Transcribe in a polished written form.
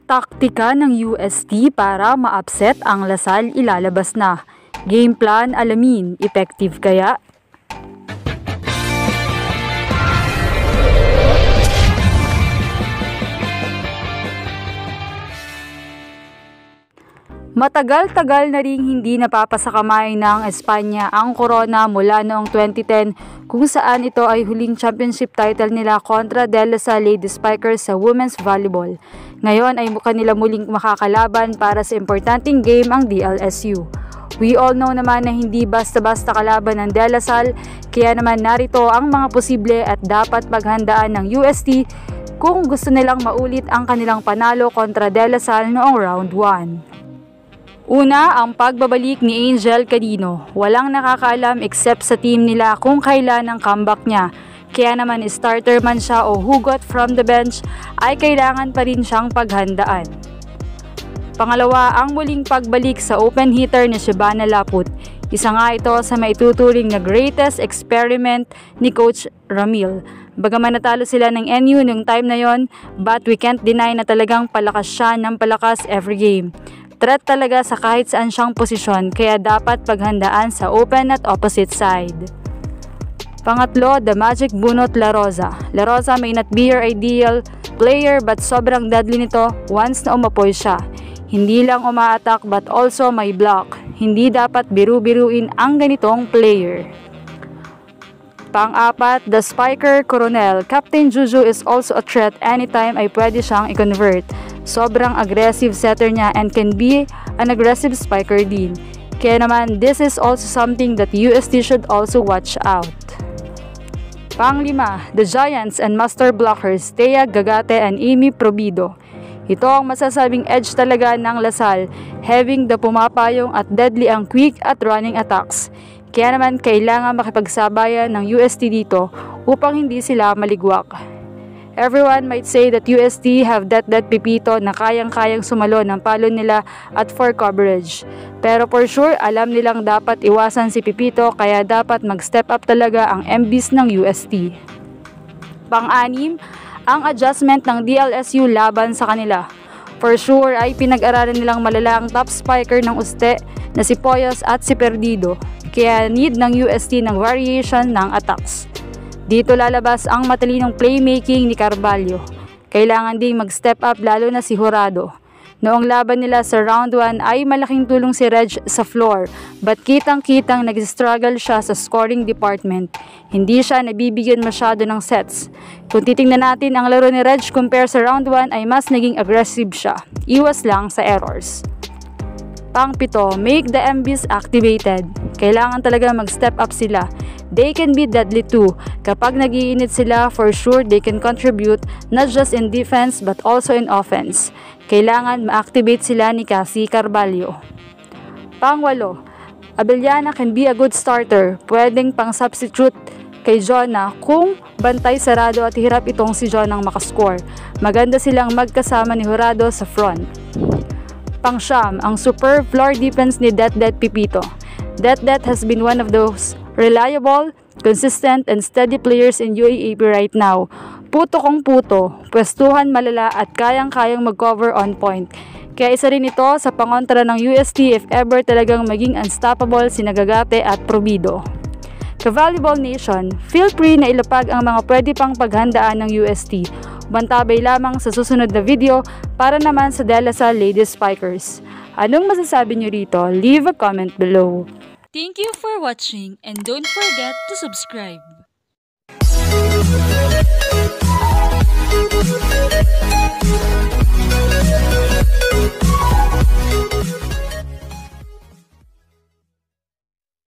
Taktika ng UST para ma-upset ang Lasal ilalabas na. Game plan alamin, effective kaya? Matagal-tagal na ring hindi napapasakamay ng Espanya ang Corona mula noong 2010 kung saan ito ay huling championship title nila kontra De La Salle Lady Spikers sa women's volleyball. Ngayon ay mukha nila muling makakalaban para sa importanteng game ang DLSU. We all know naman na hindi basta-basta kalaban ng De La Salle, kaya naman narito ang mga posible at dapat paghandaan ng UST kung gusto nilang maulit ang kanilang panalo kontra De La Salle noong round 1. Una, ang pagbabalik ni Angel Cadino. Walang nakakaalam except sa team nila kung kailan ang comeback niya. Kaya naman starter man siya o hugot from the bench ay kailangan pa rin siyang paghandaan. Pangalawa, ang muling pagbalik sa open hitter ni Shabana Laput. Isa nga ito sa maituturing na greatest experiment ni Coach Ramil. Bagaman natalo sila ng NU noong time na yon, but we can't deny na talagang palakas siya ng palakas every game. Threat talaga sa kahit saan siyang posisyon, kaya dapat paghandaan sa open at opposite side. Pangatlo, the magic bunot La Rosa. La Rosa may not be your ideal player but sobrang deadly nito once na umapoy siya. Hindi lang uma-attack but also may block. Hindi dapat biru-biruin ang ganitong player. Pang-apat, the spiker Coronel. Captain Juju is also a threat anytime ay pwede siyang i-convert. Sobrang aggressive setter niya and can be an aggressive spiker din. Kaya naman, this is also something that UST should also watch out. Pang-lima, the Giants and master blockers Thea Gagate and Amy Probido. Ito ang masasabing edge talaga ng Lasal, having the pumapayong at deadly ang quick at running attacks. Kaya naman kailangan makipagsabayan ng UST dito upang hindi sila maligwak. Everyone might say that UST have that Pipito na kayang-kayang sumalo ng palo nila at for coverage. Pero for sure, alam nilang dapat iwasan si Pipito kaya dapat mag-step up talaga ang MBs ng UST. Pang-anim, ang adjustment ng DLSU laban sa kanila. For sure ay pinag-aralan nilang malala ang top spiker ng Uste na si Poyos at si Perdido. Kaya need ng UST ng variation ng attacks. Dito lalabas ang matalinong playmaking ni Carvalho. Kailangan ding mag-step up lalo na si Jurado. Noong laban nila sa round 1 ay malaking tulong si Reg sa floor, but kitang-kitang nag-struggle siya sa scoring department. Hindi siya nabibigyan masyado ng sets. Kung titingnan natin ang laro ni Reg compare sa round 1 ay mas naging aggressive siya. Iwas lang sa errors. Pang-pito, make the MBs activated. Kailangan talaga mag-step up sila. They can be deadly too. Kapag nag-iinit sila, for sure they can contribute not just in defense but also in offense. Kailangan ma-activate sila ni Cassie Carvalho. Pang-walo, Abellana can be a good starter. Pwedeng pang-substitute kay Jonah kung bantay sarado at hirap itong si Jonah ang makascore. Maganda silang magkasama ni Jurado sa front. Pang-siyam, ang superb floor defense ni Det Pipito. Det has been one of those reliable, consistent, and steady players in UAAP right now. Puto kong puto, pwestuhan malala at kayang-kayang mag-cover on point. Kaya isa rin ito sa pangontra ng UST if ever talagang maging unstoppable si Gagate at Probido. Ka-Volleyball Nation, feel free na ilapag ang mga pwede pang paghandaan ng UST. Bantabay lamang sa susunod na video para naman sa De La Salle Lady Spikers. Anong masasabi nyo rito? Leave a comment below. Thank you for watching and don't forget to subscribe.